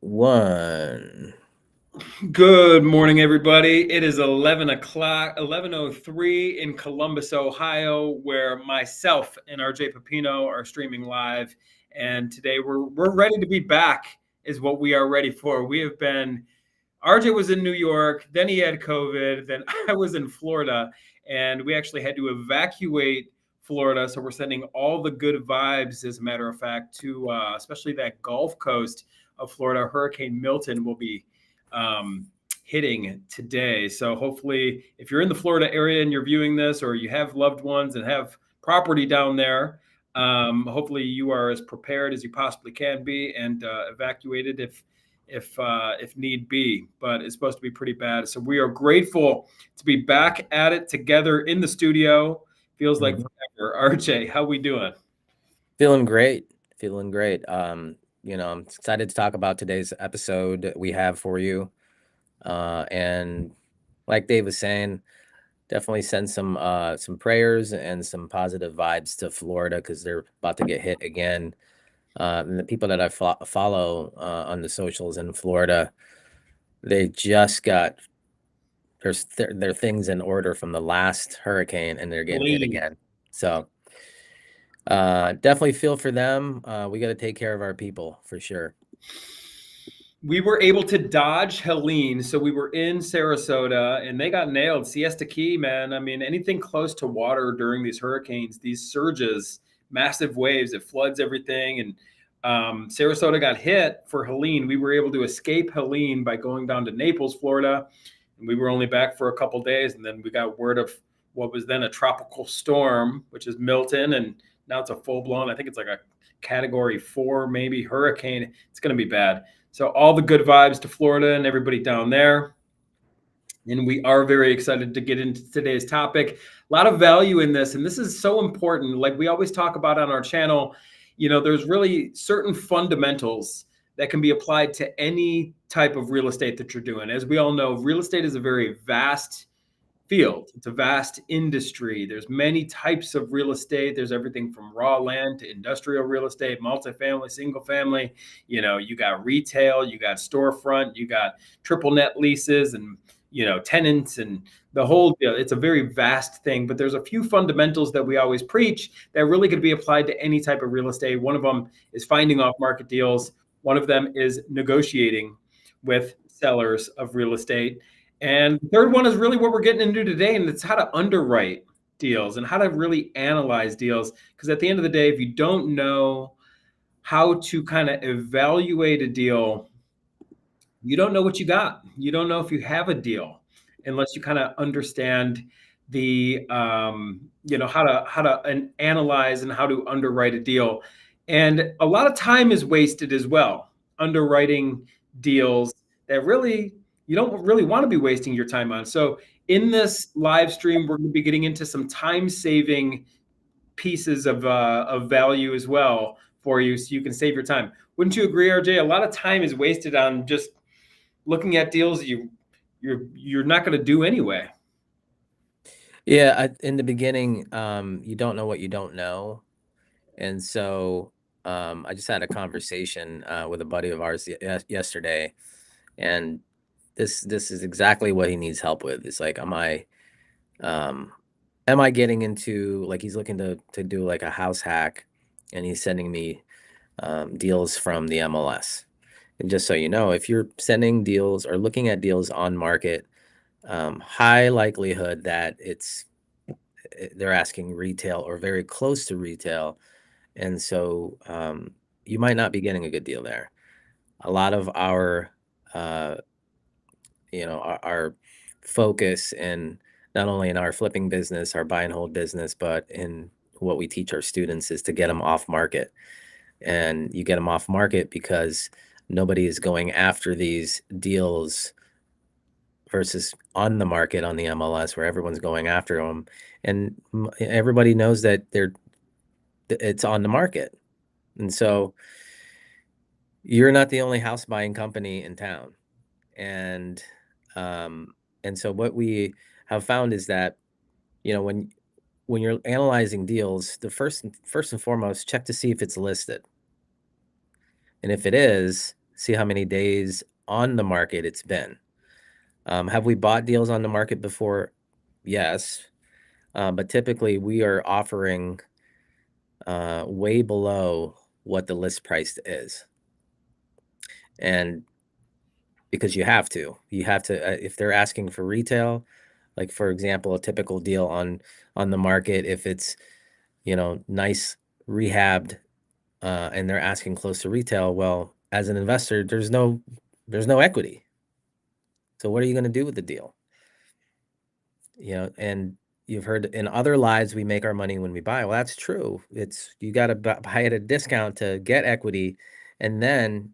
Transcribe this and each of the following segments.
1. Good morning, everybody. It is 11 o'clock, 11:03 in Columbus, Ohio, where myself and RJ Pepino are streaming live. And today we're ready to be back, is what we are ready for. We have been, RJ was in New York, then he had COVID, then I was in Florida, and we actually had to evacuate Florida. So we're sending all the good vibes, as a matter of fact, to especially that Gulf Coast of Florida. Hurricane Milton will be hitting today. So hopefully, if you're in the Florida area and you're viewing this, or you have loved ones and have property down there, hopefully you are as prepared as you possibly can be and evacuated if need be. But it's supposed to be pretty bad. So we are grateful to be back at it together in the studio. Feels like forever. RJ, how we doing? Feeling great. Feeling great. I'm excited to talk about today's episode we have for you. And like Dave was saying, definitely send some prayers and some positive vibes to Florida because they're about to get hit again. And the people that I follow on the socials in Florida, they just got their things in order from the last hurricane, and they're getting hit again. So definitely feel for them. We got to take care of our people for sure. We were able to dodge Helene, so we were in Sarasota, and they got nailed. Siesta Key, man. I mean, anything close to water during these hurricanes, these surges, massive waves, it floods everything. And Sarasota got hit for Helene. We were able to escape Helene by going down to Naples, Florida, and we were only back for a couple days. And then we got word of what was then a tropical storm, which is Milton, and now it's a full blown. I think it's like a Category 4, maybe hurricane. It's going to be bad. So all the good vibes to Florida and everybody down there. And we are very excited to get into today's topic. A lot of value in this, and this is so important. Like we always talk about on our channel, there's really certain fundamentals that can be applied to any type of real estate that you're doing. As we all know, real estate is a very vast field. It's a vast industry. There's many types of real estate. There's everything from raw land to industrial real estate, multifamily, single family. You got retail, you got storefront, you got triple net leases and, tenants and the whole deal. It's a very vast thing, but there's a few fundamentals that we always preach that really could be applied to any type of real estate. One of them is finding off market deals. One of them is negotiating with sellers of real estate. And the third one is really what we're getting into today, and it's how to underwrite deals and how to really analyze deals. Because at the end of the day, if you don't know how to kind of evaluate a deal, you don't know what you got. You don't know if you have a deal unless you kind of understand the how to analyze and how to underwrite a deal. And a lot of time is wasted as well underwriting deals that really you don't really want to be wasting your time on. So in this live stream, we're going to be getting into some time saving pieces of value as well for you, so you can save your time. Wouldn't you agree, RJ? A lot of time is wasted on just looking at deals you're not going to do anyway. Yeah, in the beginning, you don't know what you don't know, and so I just had a conversation with a buddy of ours yesterday, and this is exactly what he needs help with. It's like, am I getting into, like, he's looking to do like a house hack, and he's sending me deals from the MLS. And just so you know, if you're sending deals or looking at deals on market, high likelihood that they're asking retail or very close to retail, and so you might not be getting a good deal there. A lot of our our focus, and not only in our flipping business, our buy and hold business, but in what we teach our students, is to get them off market. And you get them off market because nobody is going after these deals versus on the market on the MLS, where everyone's going after them, and everybody knows that it's on the market. And so you're not the only house buying company in town. And so what we have found is that, when you're analyzing deals, the first and foremost, check to see if it's listed. And if it is, see how many days on the market it's been. Have we bought deals on the market before? Yes. But typically we are offering way below what the list price is. And because you have to, if they're asking for retail, like for example, a typical deal on the market, if it's, nice rehabbed, and they're asking close to retail, well, as an investor, there's no equity. So what are you going to do with the deal? And you've heard in other lives, we make our money when we buy. Well, that's true. It's, you got to buy at a discount to get equity. And then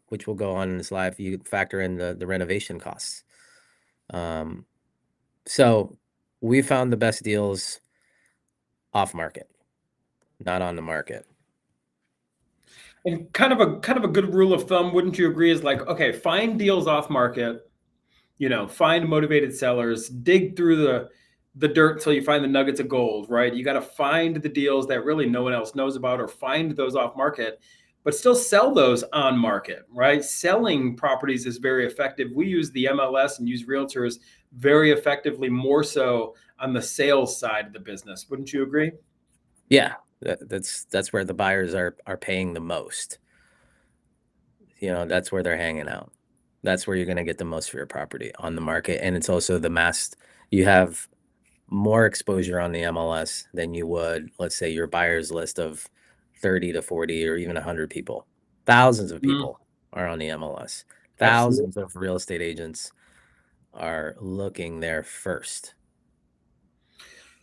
which will go on in this live, you factor in the renovation costs. So we found the best deals off market, not on the market. And kind of a good rule of thumb, wouldn't you agree, is like, okay, find deals off market, find motivated sellers, dig through the dirt until you find the nuggets of gold, right? You got to find the deals that really no one else knows about, or find those off market, but still sell those on market, right? Selling properties is very effective. We use the MLS and use realtors very effectively, more so on the sales side of the business. Wouldn't you agree? Yeah, that's where the buyers are paying the most. That's where they're hanging out. That's where you're going to get the most for your property on the market. And it's also you have more exposure on the MLS than you would, let's say, your buyer's list of 30 to 40 or even 100 people. Thousands of Mm, people are on the MLS. absolutely. Thousands of real estate agents are looking there first.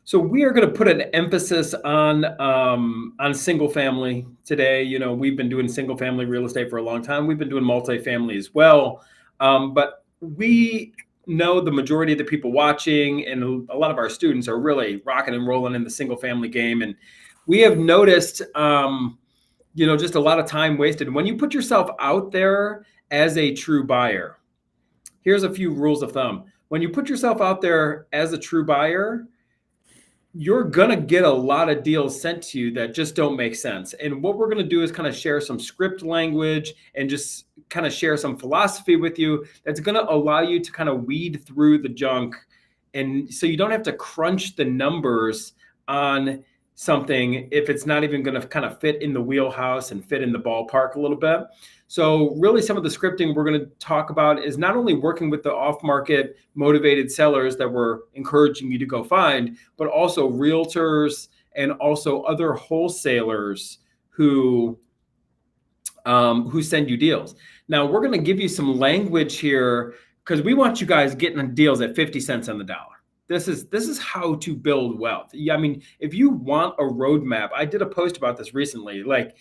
So we are going to put an emphasis on single family today. We've been doing single family real estate for a long time. We've been doing multifamily as well, but we know the majority of the people watching and a lot of our students are really rocking and rolling in the single family game, and we have noticed, just a lot of time wasted when you put yourself out there as a true buyer. Here's a few rules of thumb. When you put yourself out there as a true buyer, you're going to get a lot of deals sent to you that just don't make sense. And what we're going to do is kind of share some script language and just kind of share some philosophy with you that's going to allow you to kind of weed through the junk. And so you don't have to crunch the numbers on something if it's not even going to kind of fit in the wheelhouse and fit in the ballpark a little bit. So really some of the scripting we're going to talk about is not only working with the off-market motivated sellers that we're encouraging you to go find, but also realtors and also other wholesalers who send you deals. Now we're going to give you some language here because we want you guys getting deals at 50 cents on the dollar. This is how to build wealth. I mean, if you want a roadmap, I did a post about this recently, like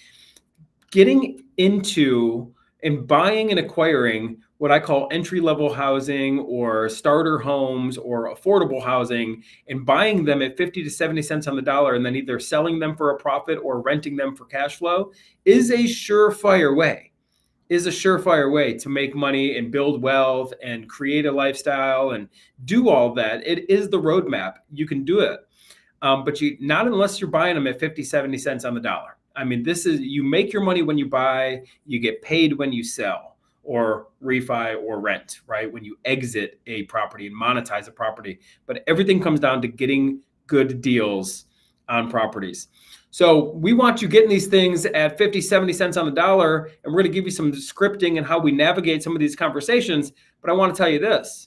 getting into and buying and acquiring what I call entry-level housing or starter homes or affordable housing, and buying them at 50 to 70 cents on the dollar and then either selling them for a profit or renting them for cash flow is a surefire way to make money and build wealth and create a lifestyle and do all that. It is the roadmap. You can do it. But you not unless you're buying them at 50, 70 cents on the dollar. I mean, you make your money when you buy, you get paid when you sell or refi or rent, right? When you exit a property and monetize a property. But everything comes down to getting good deals on properties. So we want you getting these things at 50, 70 cents on the dollar, and we're going to give you some scripting and how we navigate some of these conversations. But I want to tell you this.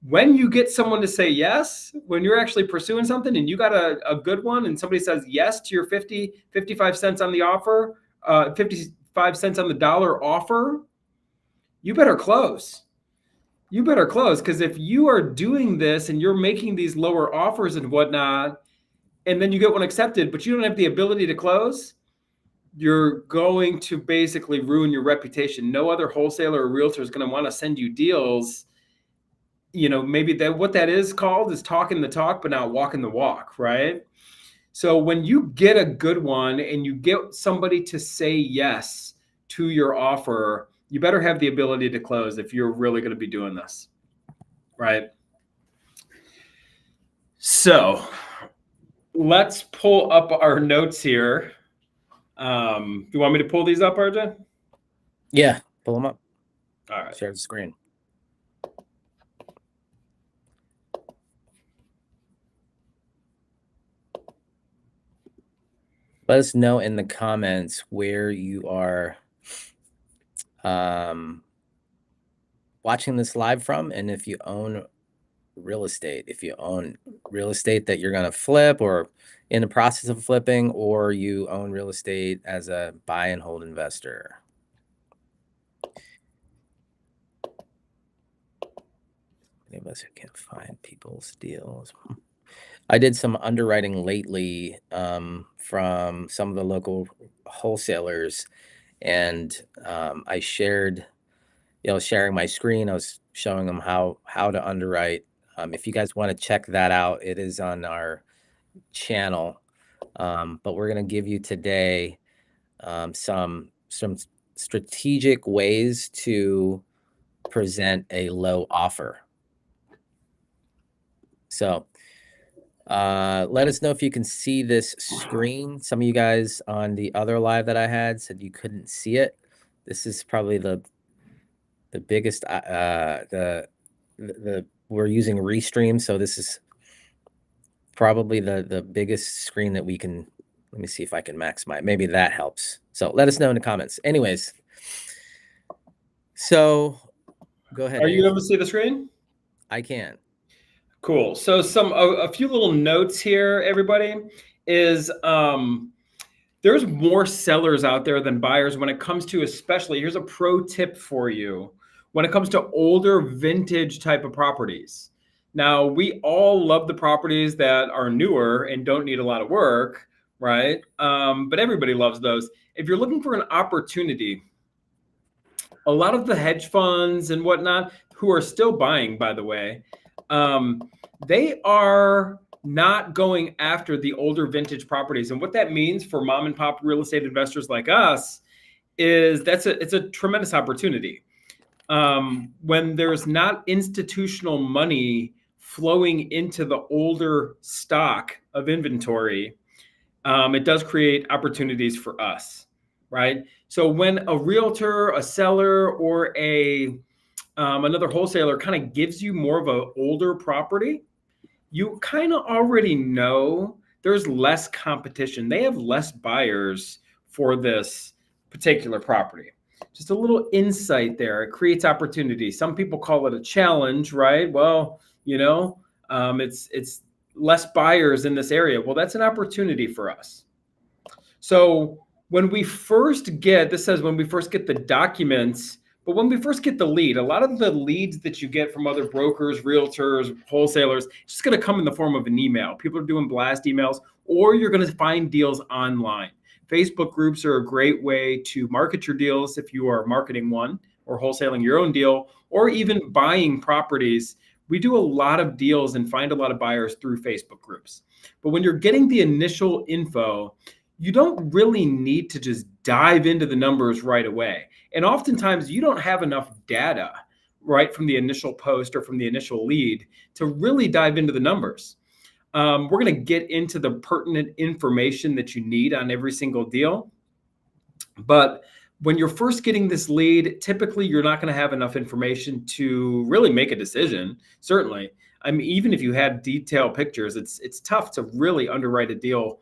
When you get someone to say yes, when you're actually pursuing something and you got a good one and somebody says yes to your 50, 55 cents on the offer, 55 cents on the dollar offer, you better close. You better close, because if you are doing this and you're making these lower offers and whatnot, and then you get one accepted, but you don't have the ability to close, you're going to basically ruin your reputation. No other wholesaler or realtor is going to want to send you deals. Maybe what that is called is talking the talk, but not walking the walk, right? So when you get a good one and you get somebody to say yes to your offer, you better have the ability to close if you're really going to be doing this, right? So let's pull up our notes here. Do you want me to pull these up, RJ? Yeah. Pull them up. All right. Share the screen. Let us know in the comments where you are watching this live from, and if you own real estate, that you're going to flip or in the process of flipping, or you own real estate as a buy and hold investor. Any of us who can't find people's deals. I did some underwriting lately from some of the local wholesalers, and I shared, sharing my screen. I was showing them how to underwrite. If you guys want to check that out, it is on our channel. But we're going to give you today some strategic ways to present a low offer. So let us know if you can see this screen. Some of you guys on the other live that I had said you couldn't see it. This is probably the biggest we're using Restream, so this is probably the biggest screen that we can. Let me see if I can maximize. Maybe that helps. So let us know in the comments. Anyways, so go ahead. Are you able to see the screen? I can. Cool. So a few little notes here, everybody, is there's more sellers out there than buyers when it comes to, especially, here's a pro tip for you, when it comes to older vintage type of properties. Now, we all love the properties that are newer and don't need a lot of work, right? But everybody loves those. If you're looking for an opportunity, a lot of the hedge funds and whatnot, who are still buying, by the way, they are not going after the older vintage properties. And what that means for mom and pop real estate investors like us is it's a tremendous opportunity. When there's not institutional money flowing into the older stock of inventory, it does create opportunities for us, right? So when a realtor, a seller, or another wholesaler kind of gives you more of an older property, you kind of already know there's less competition. They have less buyers for this particular property. Just a little insight there. It creates opportunity. Some people call it a challenge, right? Well, it's less buyers in this area. Well, that's an opportunity for us. So when we first get, this says when we first get the documents, but when we first get the lead, a lot of the leads that you get from other brokers, realtors, wholesalers, it's just going to come in the form of an email. People are doing blast emails, or you're going to find deals online. Facebook groups are a great way to market your deals if you are marketing one or wholesaling your own deal, or even buying properties. We do a lot of deals and find a lot of buyers through Facebook groups. But when you're getting the initial info, you don't really need to just dive into the numbers right away. And oftentimes you don't have enough data right from the initial post or from the initial lead to really dive into the numbers. We're going to get into the pertinent information that you need on every single deal. But when you're first getting this lead, typically you're not going to have enough information to really make a decision, certainly. I mean, even if you had detailed pictures, it's tough to really underwrite a deal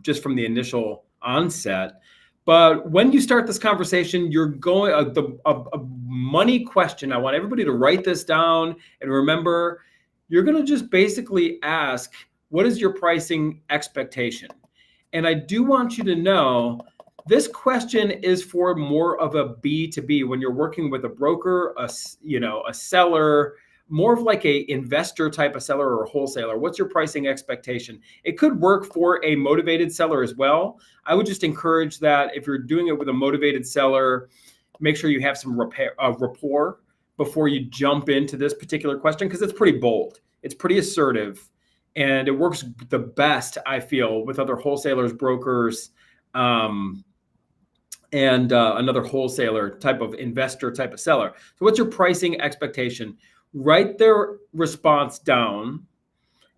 just from the initial onset. But when you start this conversation, you're going a money question. I want everybody to write this down and remember, you're going to just basically ask, what is your pricing expectation? And I do want you to know this question is for more of a B2B when you're working with a broker, a seller, more of like a investor type of seller or a wholesaler. What's your pricing expectation? It could work for a motivated seller as well. I would just encourage that if you're doing it with a motivated seller, make sure you have some rapport before you jump into this particular question, because it's pretty bold. It's pretty assertive, and it works the best, I feel, with other wholesalers, brokers, and another wholesaler type of investor type of seller. So what's your pricing expectation? Write their response down.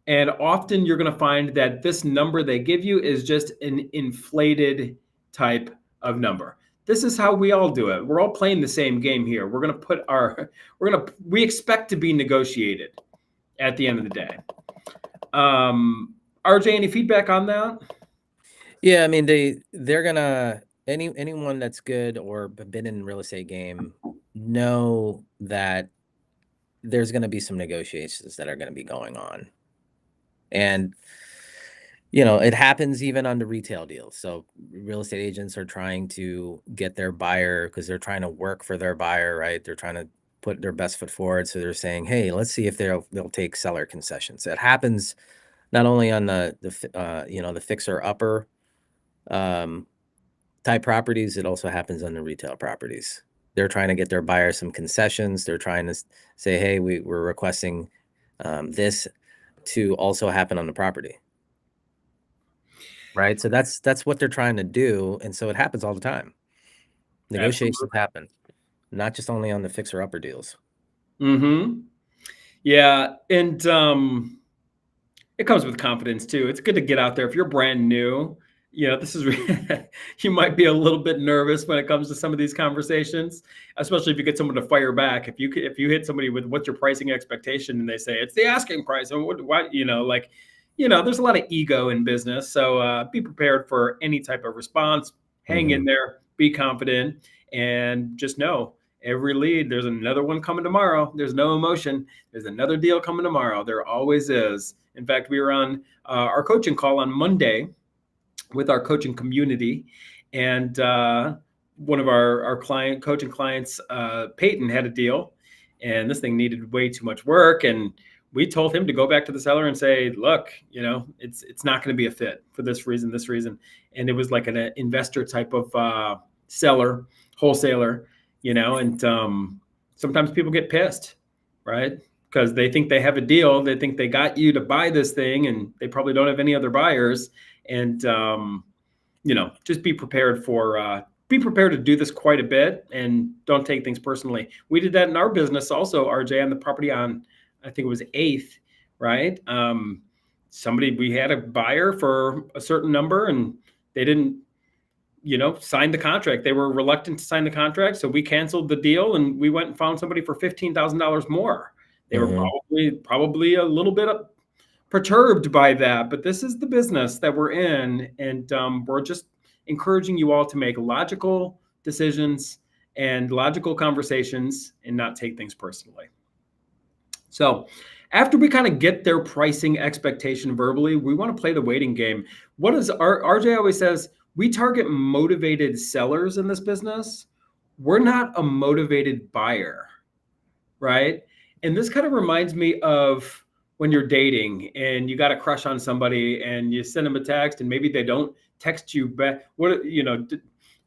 And often you're going to find that this number they give you is just an inflated type of number. This is how we all do it. We're all playing the same game here. We expect to be negotiated at the end of the day. RJ, any feedback on that? Yeah, I mean they're gonna anyone that's good or been in real estate game know that there's gonna be some negotiations that are gonna be going on. And it happens even on the retail deals. So real estate agents are trying to get their buyer because they're trying to work for their buyer, right? They're trying to put their best foot forward. So they're saying, "Hey, let's see if they'll take seller concessions." It happens not only on the fixer upper um, type properties. It also happens on the retail properties. They're trying to get their buyer some concessions. They're trying to say, "Hey, we're requesting this to also happen on the property." Right? So that's what they're trying to do, and so it happens all the time. Negotiations Absolutely. happen, not just only on the fixer-upper deals. Mm-hmm. Yeah, and it comes with confidence too. It's good to get out there. If you're brand new, this is you might be a little bit nervous when it comes to some of these conversations, especially if you get someone to fire back. If you hit somebody with what's your pricing expectation and they say it's the asking price, and what there's a lot of ego in business. So be prepared for any type of response. Hang in Mhm. there, be confident, and just know every lead. There's another one coming tomorrow. There's no emotion. There's another deal coming tomorrow. There always is. In fact, we were on our coaching call on Monday with our coaching community, and one of our coaching clients, Peyton, had a deal, and this thing needed way too much work, and we told him to go back to the seller and say, look, it's not going to be a fit for this reason, and it was like an investor type of seller, wholesaler, and sometimes people get pissed, right? Because they think they have a deal, they think they got you to buy this thing, and they probably don't have any other buyers, and just be prepared to do this quite a bit and don't take things personally. We did that in our business also, RJ, on the property on, I think it was 8th, right? We had a buyer for a certain number and they didn't, sign the contract. They were reluctant to sign the contract. So we canceled the deal and we went and found somebody for $15,000 more. They were Mhm. probably a little bit perturbed by that, but this is the business that we're in, and we're just encouraging you all to make logical decisions and logical conversations and not take things personally. So, after we kind of get their pricing expectation verbally, we want to play the waiting game. What is RJ always says? We target motivated sellers in this business. We're not a motivated buyer, right? And this kind of reminds me of when you're dating and you got a crush on somebody and you send them a text and maybe they don't text you back.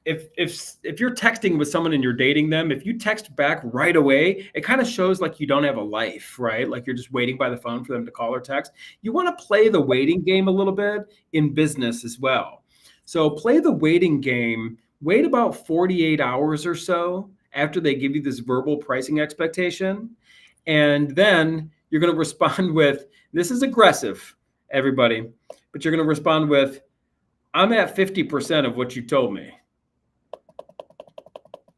If you're texting with someone and you're dating them, if you text back right away, it kind of shows like you don't have a life, right? Like you're just waiting by the phone for them to call or text. You want to play the waiting game a little bit in business as well. So play the waiting game, wait about 48 hours or so after they give you this verbal pricing expectation. And then you're going to respond with, this is aggressive, everybody, but you're going to respond with, I'm at 50% of what you told me.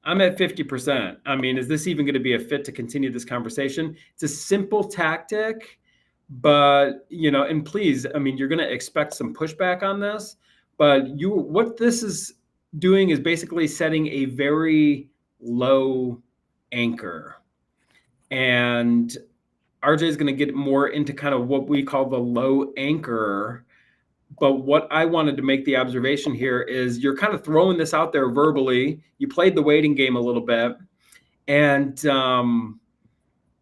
I'm at 50%. I mean, is this even going to be a fit to continue this conversation? It's a simple tactic, but, and please, I mean, you're going to expect some pushback on this, but what this is doing is basically setting a very low anchor. And RJ is going to get more into kind of what we call the low anchor. But what I wanted to make the observation here is you're kind of throwing this out there verbally. You played the waiting game a little bit. And,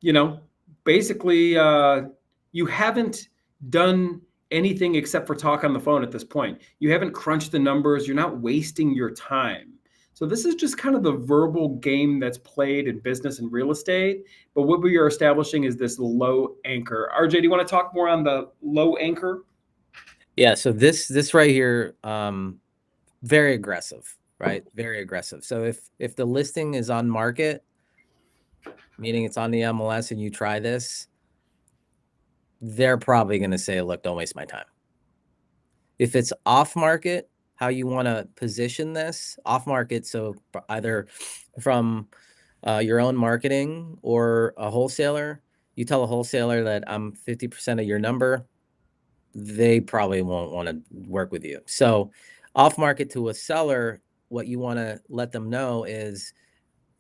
you know, basically, you haven't done anything except for talk on the phone at this point. You haven't crunched the numbers. You're not wasting your time. So this is just kind of the verbal game that's played in business and real estate. But what we are establishing is this low anchor. RJ, do you want to talk more on the low anchor? Yeah, so this right here, very aggressive, right? Very aggressive. So if the listing is on market, meaning it's on the MLS and you try this, they're probably gonna say, "Look, don't waste my time." If it's off market, how you want to position this off market. So either from your own marketing or a wholesaler, you tell a wholesaler that I'm 50% of your number, they probably won't want to work with you. So off market to a seller, what you want to let them know is,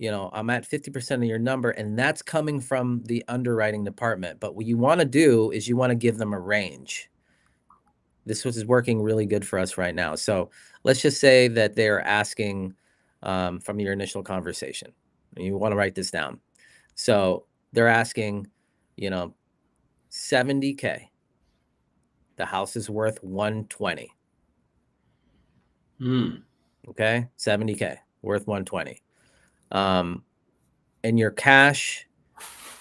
I'm at 50% of your number, and that's coming from the underwriting department. But what you want to do is you want to give them a range. This is working really good for us right now. So let's just say that they're asking from your initial conversation. You want to write this down. So they're asking, 70K. The house is worth 120. Okay, 70K, worth 120. And your cash,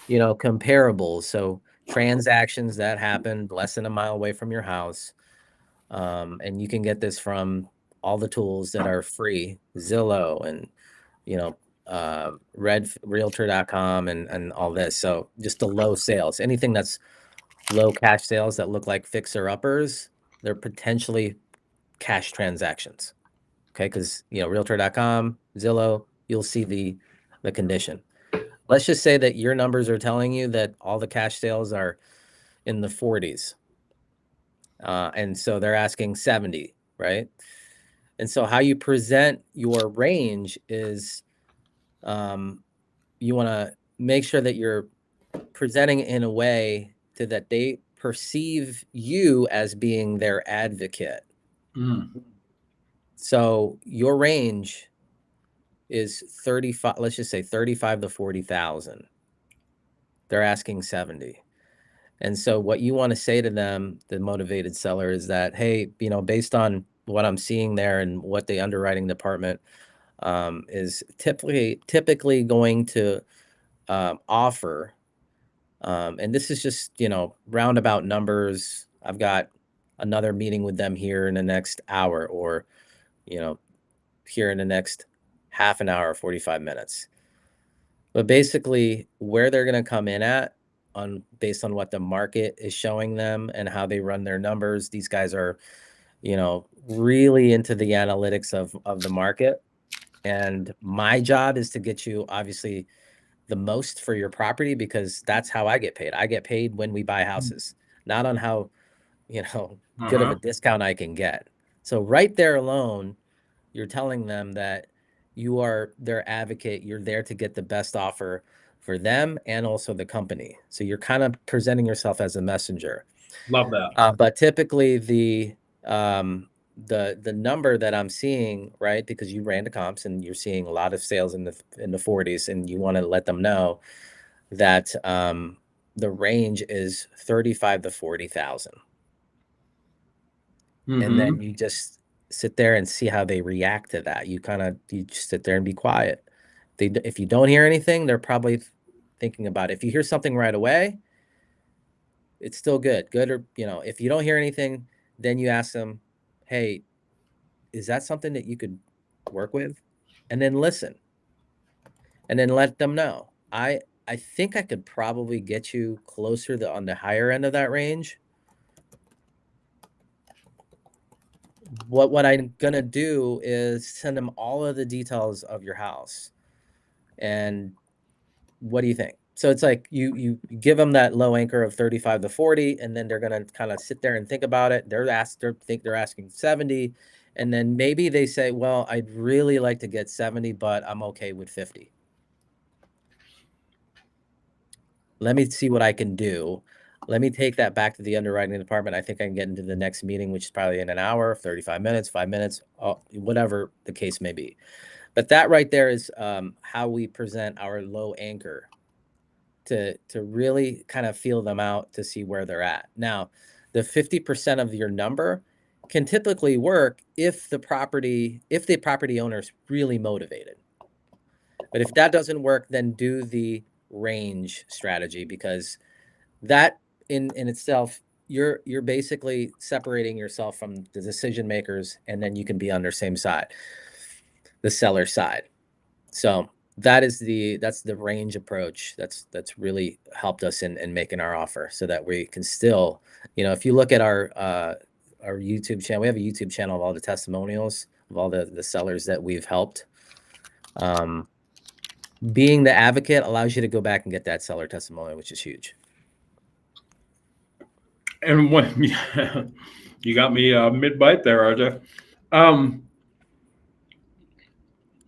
comparables, so transactions that happened less than a mile away from your house. And you can get this from all the tools that are free, Zillow and, realtor.com and all this. So just the low sales, anything that's low cash sales that look like fixer uppers, they're potentially cash transactions. Okay, because realtor.com, Zillow, you'll see the condition. Let's just say that your numbers are telling you that all the cash sales are in the 40s. And so they're asking 70, right? And so how you present your range is you want to make sure that you're presenting in a way that they perceive you as being their advocate. So your range is 35, let's just say 35 to 40,000. They're asking 70. And so what you want to say to them, the motivated seller, is that, hey, based on what I'm seeing there and what the underwriting department is typically going to offer, and this is just, roundabout numbers. I've got another meeting with them here in the next hour, or, here in the next half an hour, 45 minutes. But basically, where they're going to come in at based on what the market is showing them and how they run their numbers. These guys are, really into the analytics of the market. And my job is to get you, obviously, the most for your property, because that's how I get paid. I get paid when we buy houses, not on how, good of a discount I can get. So right there alone, you're telling them that you are their advocate. You're there to get the best offer for them and also the company. So you're kind of presenting yourself as a messenger. Love that. But typically the number that I'm seeing, right, because you ran the comps and you're seeing a lot of sales in the 40s, and you want to let them know that the range is 35 to 40,000. And then you just sit there and see how they react to that. You just sit there and be quiet. If you don't hear anything, they're probably thinking about it. If you hear something right away, it's still good. Or, if you don't hear anything, then you ask them, hey, is that something that you could work with? And then listen. And then let them know. I think I could probably get you closer on the higher end of that range. What I'm gonna do is send them all of the details of your house. And what do you think? So it's like you give them that low anchor of 35 to 40, and then they're gonna kind of sit there and think about it. They're asking 70, and then maybe they say, well, I'd really like to get 70, but I'm okay with 50. Let me see what I can do. Let me take that back to the underwriting department. I think I can get into the next meeting, which is probably in an hour, 35 minutes, 5 minutes, whatever the case may be. But that right there is how we present our low anchor to really kind of feel them out to see where they're at. Now, the 50% of your number can typically work if the property owner is really motivated. But if that doesn't work, then do the range strategy, because that in itself, you're basically separating yourself from the decision makers, and then you can be on their same side, the seller side. So that's the range approach that's really helped us in making our offer, so that we can still, if you look at our our YouTube channel. We have a YouTube channel of all the testimonials of all the sellers that we've helped. Being the advocate allows you to go back and get that seller testimonial, which is huge. And when you got me mid bite there, RJ. Um,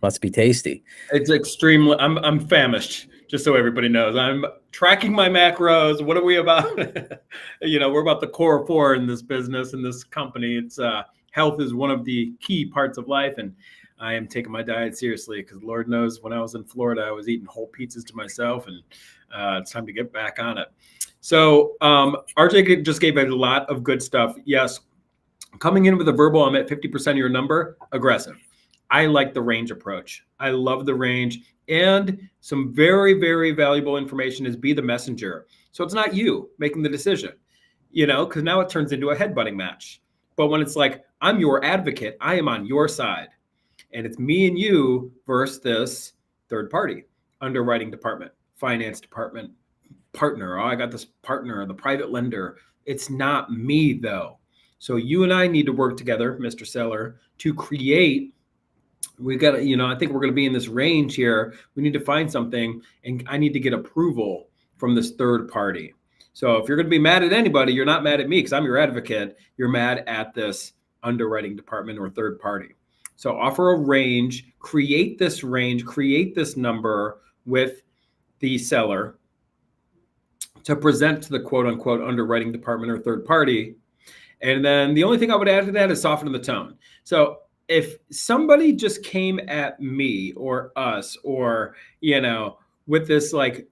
Must be tasty. it's extremely. I'm famished. Just so everybody knows, I'm tracking my macros. What are we about? We're about the core four in this business, in this company. It's health is one of the key parts of life, and I am taking my diet seriously because Lord knows when I was in Florida, I was eating whole pizzas to myself, and it's time to get back on it. So RJ just gave a lot of good stuff. Yes, coming in with a verbal, I'm at 50% of your number, aggressive. I like the range approach. I love the range. And some very, very valuable information is be the messenger. So it's not you making the decision, because now it turns into a headbutting match. But when it's like, I'm your advocate, I am on your side, and it's me and you versus this third party, underwriting department, finance department, partner. Oh, I got this partner, the private lender. It's not me though. So you and I need to work together, Mr. Seller, to create. We got to, I think we're going to be in this range here. We need to find something, and I need to get approval from this third party. So if you're going to be mad at anybody, you're not mad at me because I'm your advocate. You're mad at this underwriting department or third party. So offer a range, create this range, create this number with the seller to present to the quote unquote underwriting department or third party. And then the only thing I would add to that is soften the tone. So if somebody just came at me or us or, with this like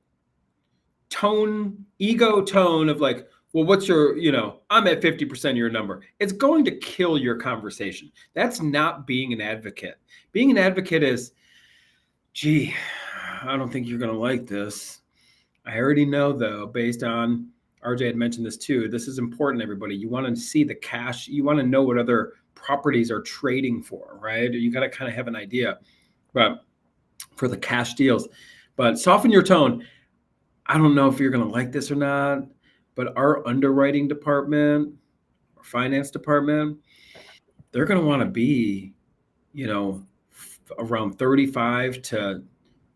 tone, ego tone of like, well, what's your, I'm at 50% of your number. It's going to kill your conversation. That's not being an advocate. Being an advocate is, gee, I don't think you're going to like this. I already know, though, based on RJ had mentioned this too. This is important, everybody. You want to see the cash. You want to know what other properties are trading for, right? You got to kind of have an idea, but for the cash deals. But soften your tone. I don't know if you're going to like this or not, but our underwriting department or finance department, they're going to want to be, you know, around 35 to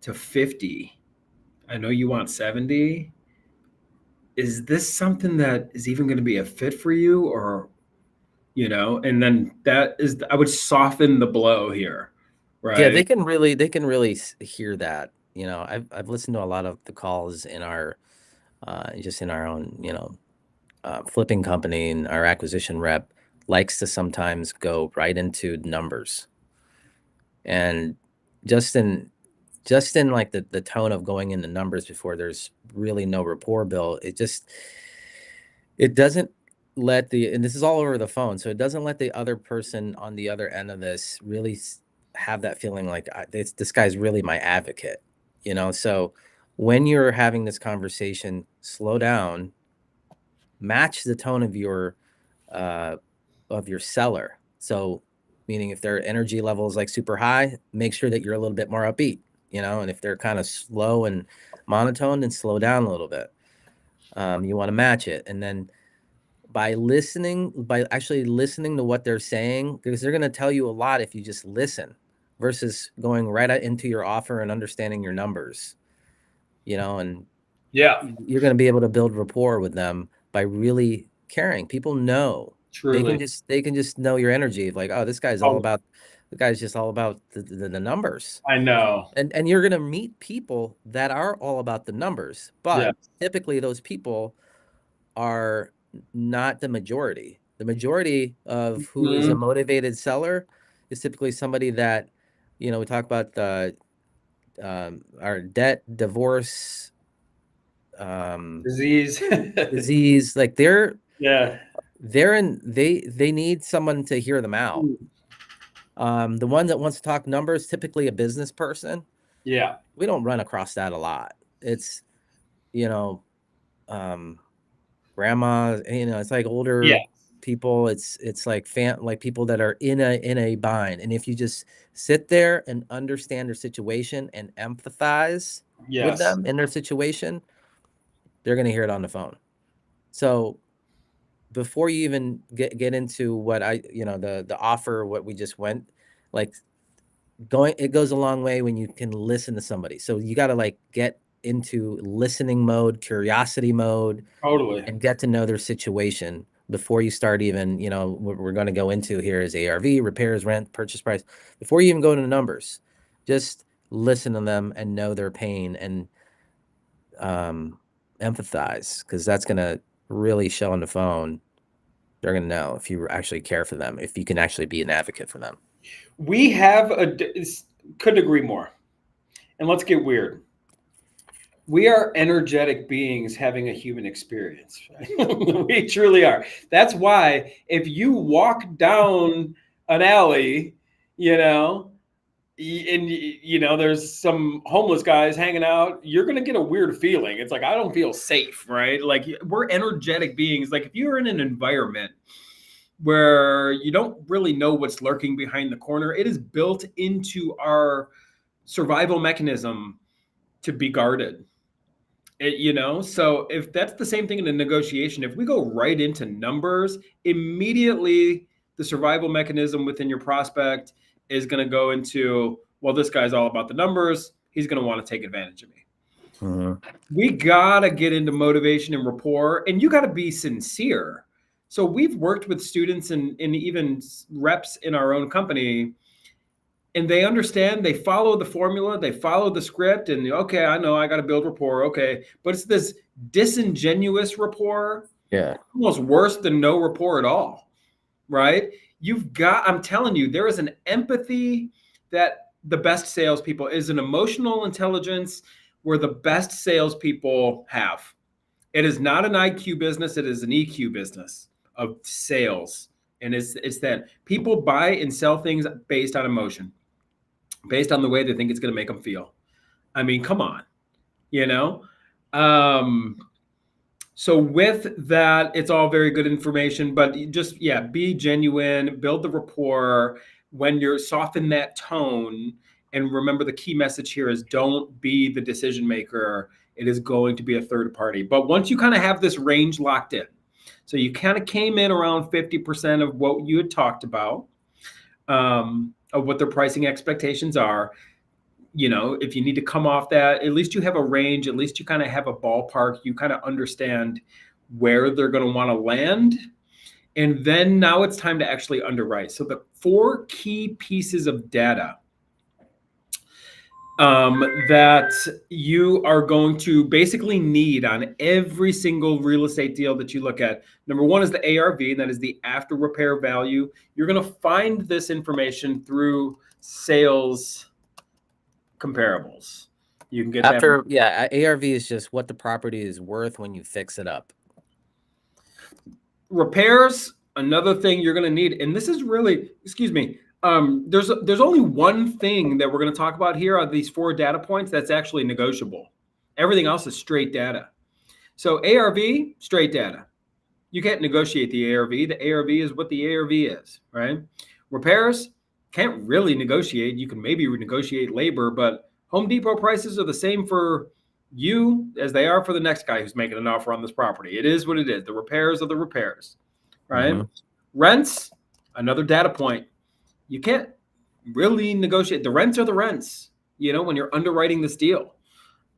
50. I know you want 70. Is this something that is even going to be a fit for you, or and then that is, I would soften the blow here, Yeah, right? they can really hear that. I've listened to a lot of the calls in our just in our own, flipping company, and our acquisition rep likes to sometimes go right into numbers. And just in like the tone of going into numbers before there's really no rapport built, it doesn't let and this is all over the phone, so it doesn't let the other person on the other end of this really have that feeling like this guy's really my advocate. So when you're having this conversation, slow down, match the tone uh, of your seller. So meaning if their energy level is like super high, make sure that you're a little bit more upbeat, and if they're kind of slow and monotone, then slow down a little bit. You want to match it. And then by actually listening to what they're saying, because they're going to tell you a lot if you just listen versus going right into your offer and understanding your numbers, and Yeah, you're going to be able to build rapport with them by really caring. People know, truly. they can just know your energy of like, oh, Oh, the guy's just all about the numbers. I know. And you're going to meet people that are all about the numbers, Yeah. but typically those people are not the majority. The majority of who is a Mhm. motivated seller is typically somebody that, we talk about the our debt, divorce, um, Disease. disease. Like Yeah. they need someone to hear them out. The one that wants to talk numbers, typically a business person. Yeah. We don't run across that a lot. It's you know, um, grandma. It's like Yeah. older people. It's like like people that are in a bind. And if you just sit there and understand their situation and empathize with Yes. them in their situation, they're gonna hear it on the phone. So before you even get into what the offer, what we just went, like it goes a long way when you can listen to somebody. So you got to like get into listening mode, curiosity mode, Totally. and get to know their situation before you start even, what we're going to go into here is ARV, repairs, rent, purchase price. Before you even go into numbers, just listen to them and know their pain and empathize, because that's going to really show on the phone. They're going to know if you actually care for them, if you can actually be an advocate for them. We have couldn't agree more. And let's get weird. We are energetic beings having a human experience. Right? We truly are. That's why if you walk down an alley, you know, and there's some homeless guys hanging out, you're going to get a weird feeling. It's like, I don't feel safe, right? Like, we're energetic beings. Like, if you're in an environment where you don't really know what's lurking behind the corner, it is built into our survival mechanism to be guarded. So if that's the same thing in a negotiation, if we go right into numbers, immediately the survival mechanism within your prospect is going to go into, well, this guy's all about the numbers. He's going to want to take advantage of me. We got to get into motivation and rapport, and you got to be sincere. So we've worked with students and even reps in our own company, and they understand, they follow the formula, they follow the script, and okay, I know I got to build rapport. Okay. But it's this disingenuous rapport. Yeah. Almost worse than no rapport at all. Right. I'm telling you, there is an empathy that the best salespeople is an emotional intelligence where the best salespeople have. It is not an IQ business. It is an EQ business of sales. And it's that people buy and sell things based on emotion, based on the way they think it's going to make them feel. I mean, come on, you know? So with that, it's all very good information, but just, yeah, be genuine, build the rapport when you're soften that tone. And remember, the key message here is don't be the decision maker. It is going to be a third party. But once you kind of have this range locked in, so you kind of came in around 50% of what you had talked about, of what their pricing expectations are. If you need to come off that, at least you have a range, at least you kind of have a ballpark, you kind of understand where they're going to want to land. And then now it's time to actually underwrite. So the 4 key pieces of data that you are going to basically need on every single real estate deal that you look at. Number 1 is the ARV, and that is the after repair value. You're going to find this information through sales comparables. You can get After, yeah, ARV is just what the property is worth when you fix it up. Repairs, another thing you're going to need, and this is really, excuse me, there's only one thing that we're going to talk about here on these 4 data points that's actually negotiable. Everything else is straight data. So ARV, straight data. You can't negotiate the ARV. The ARV is what the ARV is, right? Repairs, can't really negotiate. You can maybe renegotiate labor, but Home Depot prices are the same for you as they are for the next guy who's making an offer on this property. It is what it is. The repairs are the repairs, right? Mm-hmm. Rents, another data point. You can't really negotiate. The rents are the rents, when you're underwriting this deal.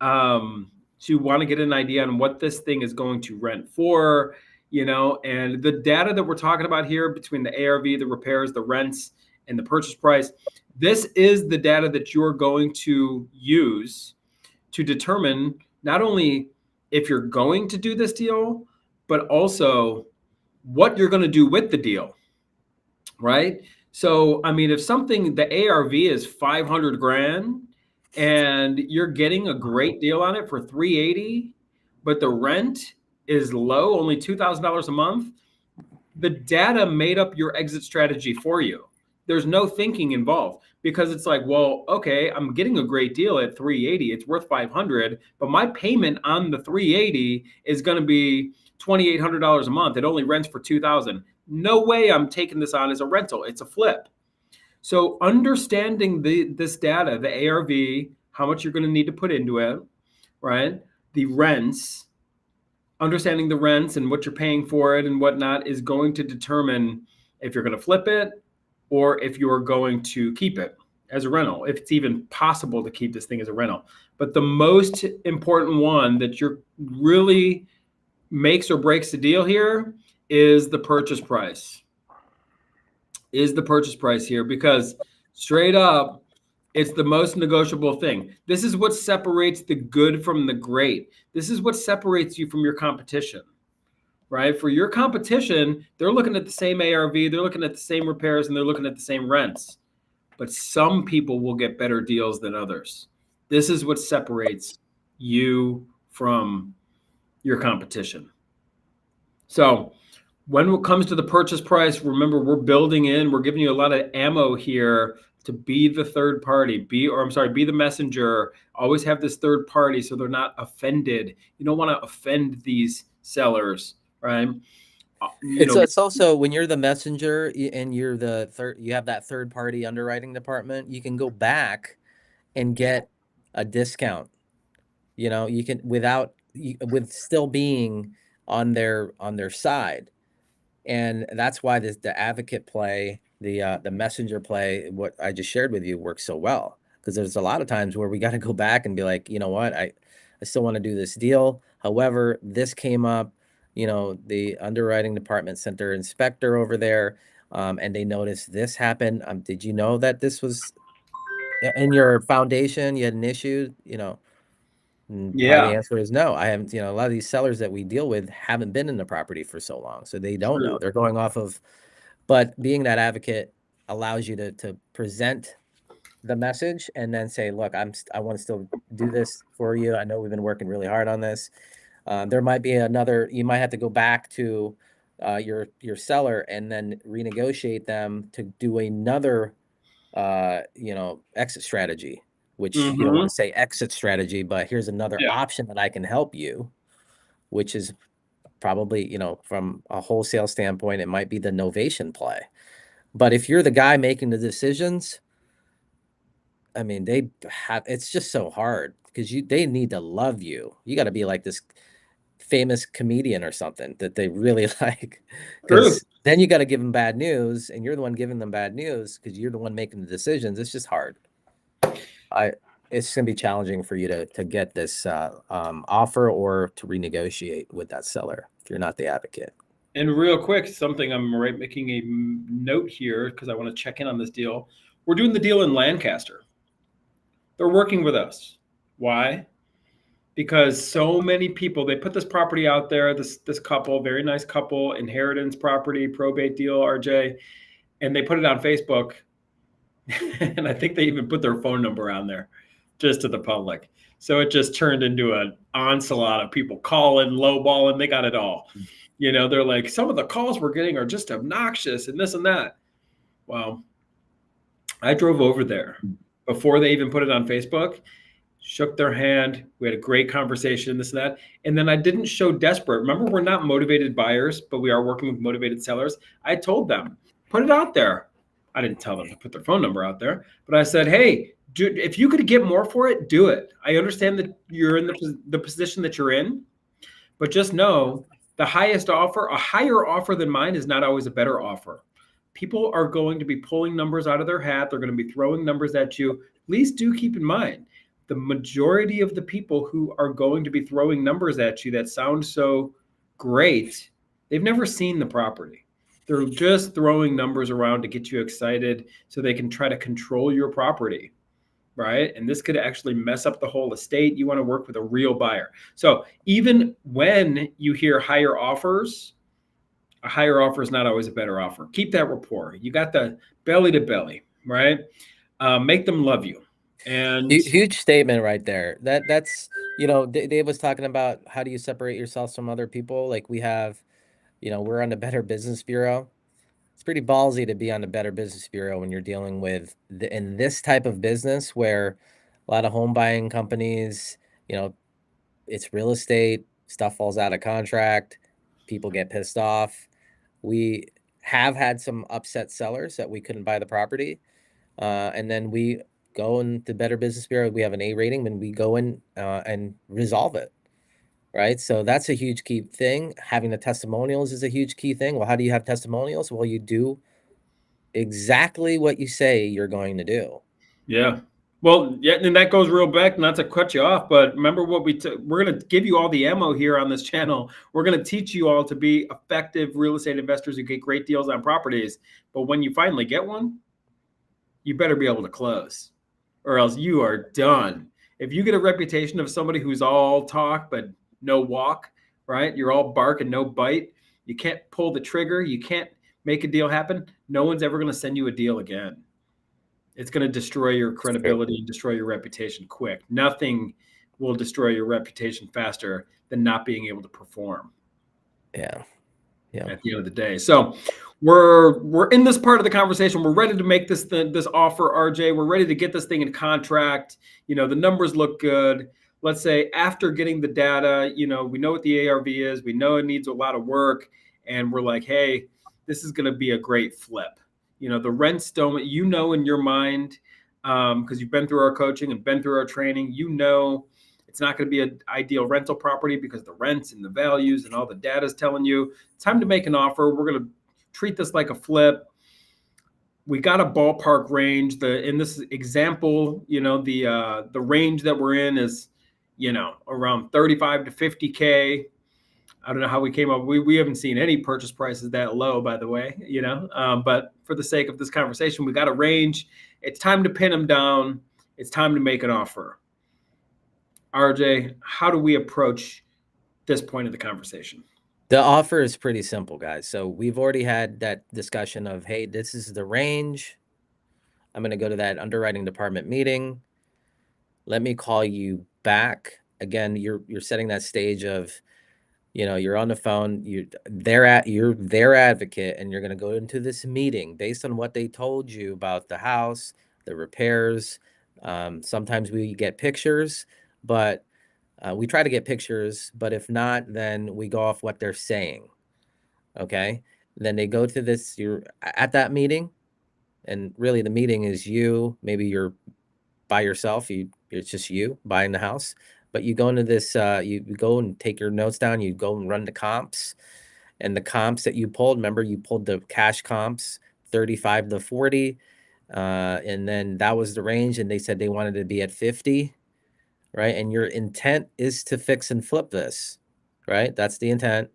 So you want to get an idea on what this thing is going to rent for, and the data that we're talking about here between the ARV, the repairs, the rents, and the purchase price, this is the data that you're going to use to determine not only if you're going to do this deal, but also what you're going to do with the deal, right? So, I mean, if the ARV is 500 grand and you're getting a great deal on it for 380, but the rent is low, only $2,000 a month, the data made up your exit strategy for you. There's no thinking involved, because it's like, well, okay, I'm getting a great deal at 380. It's worth 500, but my payment on the 380 is going to be $2,800 a month. It only rents for 2,000. No way I'm taking this on as a rental. It's a flip. So understanding this data, the ARV, how much you're going to need to put into it, right? The rents, understanding the rents and what you're paying for it and whatnot is going to determine if you're going to flip it or if you're going to keep it as a rental, if it's even possible to keep this thing as a rental. But the most important one that you're really makes or breaks the deal here is the purchase price. Is the purchase price here, because straight up, it's the most negotiable thing. This is what separates the good from the great. This is what separates you from your competition, right? For your competition, they're looking at the same ARV, they're looking at the same repairs, and they're looking at the same rents. But some people will get better deals than others. This is what separates you from your competition. So when it comes to the purchase price, remember, we're giving you a lot of ammo here to be the third party, be the messenger. Always have this third party so they're not offended. You don't want to offend these sellers, right? It's also when you're the messenger and you're the third, you have that third party underwriting department, you can go back and get a discount. You can with still being on their side. And that's why the advocate play, the messenger play, what I just shared with you, works so well. Because there's a lot of times where we got to go back and be like, you know what, I still want to do this deal. However, this came up, the underwriting department sent their inspector over there, and they noticed this happened. Did you know that this was in your foundation? You had an issue, And probably the Yeah, answer is no. I haven't, a lot of these sellers that we deal with haven't been in the property for so long, so they don't know. true. They're going off of, but being that advocate allows you to present the message and then say, look, I want to still do this for you. I know we've been working really hard on this. There might be you might have to go back to your seller and then renegotiate them to do another exit strategy, which you don't want Mm-hmm. to say exit strategy, but here's another Yeah, option that I can help you, which is probably, from a wholesale standpoint, it might be the novation play. But if you're the guy making the decisions, I mean, it's just so hard because they need to love you. You got to be like this famous comedian or something that they really like, true. because then you got to give them bad news and you're the one giving them bad news because you're the one making the decisions. It's just hard. I it's going to be challenging for you to get this offer or to renegotiate with that seller if you're not the advocate. And real quick, something I'm making a note here because I want to check in on this deal. We're doing the deal in Lancaster. They're working with us. Why? Because so many people, they put this property out there, this couple, very nice couple, inheritance property, probate deal, RJ, and they put it on Facebook. And I think they even put their phone number on there just to the public. So it just turned into an onslaught of people calling, lowballing. They got it all. They're like, some of the calls we're getting are just obnoxious and this and that. Well, I drove over there before they even put it on Facebook, shook their hand. We had a great conversation, this and that. And then I didn't show desperate. Remember, we're not motivated buyers, but we are working with motivated sellers. I told them, put it out there. I didn't tell them to put their phone number out there, but I said, hey, dude, if you could get more for it, do it. I understand that you're in the position that you're in, but just know the highest offer, a higher offer than mine is not always a better offer. People are going to be pulling numbers out of their hat. They're going to be throwing numbers at you. Please do keep in mind the majority of the people who are going to be throwing numbers at you that sound so great, they've never seen the property. They're just throwing numbers around to get you excited so they can try to control your property, right? And this could actually mess up the whole estate. You want to work with a real buyer. So even when you hear higher offers, a higher offer is not always a better offer. Keep that rapport. You got the belly to belly, right? Make them love you. And Huge statement right there. That's Dave was talking about how do you separate yourself from other people. Like we have, we're on the Better Business Bureau. It's pretty ballsy to be on the Better Business Bureau when you're dealing with in this type of business where a lot of home buying companies, you know, it's real estate, stuff falls out of contract, people get pissed off. We have had some upset sellers that we couldn't buy the property. And then we go in the Better Business Bureau, we have an A rating, and we go in and resolve it. right? So that's a huge key thing. Having the testimonials is a huge key thing. Well, how do you have testimonials? Well, you do exactly what you say you're going to do. Yeah. Well, yeah, and that goes real back, not to cut you off, but remember what we're going to give you all the ammo here on this channel. We're going to teach you all to be effective real estate investors who get great deals on properties. But when you finally get one, you better be able to close, or else you are done. If you get a reputation of somebody who's all talk but no walk, right? You're all bark and no bite. You can't pull the trigger. You can't make a deal happen. No one's ever going to send you a deal again. It's going to destroy your It's true. credibility and destroy your reputation quick. Nothing will destroy your reputation faster than not being able to perform Yeah. Yeah. at the end of the day. So we're in this part of the conversation. We're ready to make this offer, RJ. We're ready to get this thing in contract. You know, the numbers look good. Let's say after getting the data, you know, we know what the ARV is. We know it needs a lot of work, and we're like, hey, this is going to be a great flip. You know, the rents don't. You know, in your mind, because you've been through our coaching and been through our training, you know it's not going to be an ideal rental property because the rents and the values and all the data is telling you time to make an offer. We're going to treat this like a flip. We got a ballpark range. In this example, you know, the range that we're in is, you know, around 35 to 50K. I don't know how we came up. We haven't seen any purchase prices that low, by the way, you know. But for the sake of this conversation, we got a range. It's time to pin them down. It's time to make an offer. RJ, how do we approach this point of the conversation? The offer is pretty simple, guys. So we've already had that discussion of, hey, this is the range. I'm going to go to that underwriting department meeting. Let me call you back. Again, you're setting that stage of, you know, you're on the phone, you're their advocate, and you're going to go into this meeting based on what they told you about the house, the repairs. Sometimes we get pictures, but we try to get pictures, but if not, then we go off what they're saying. Okay. Then they go to this, you're at that meeting, and really the meeting is you, maybe you're by yourself, it's just you buying the house. But you go into this, you go and take your notes down, you go and run the comps, and the comps that you pulled, remember you pulled the cash comps 35 to 40, and then that was the range, and they said they wanted to be at 50, right? And your intent is to fix and flip this, right? That's the intent.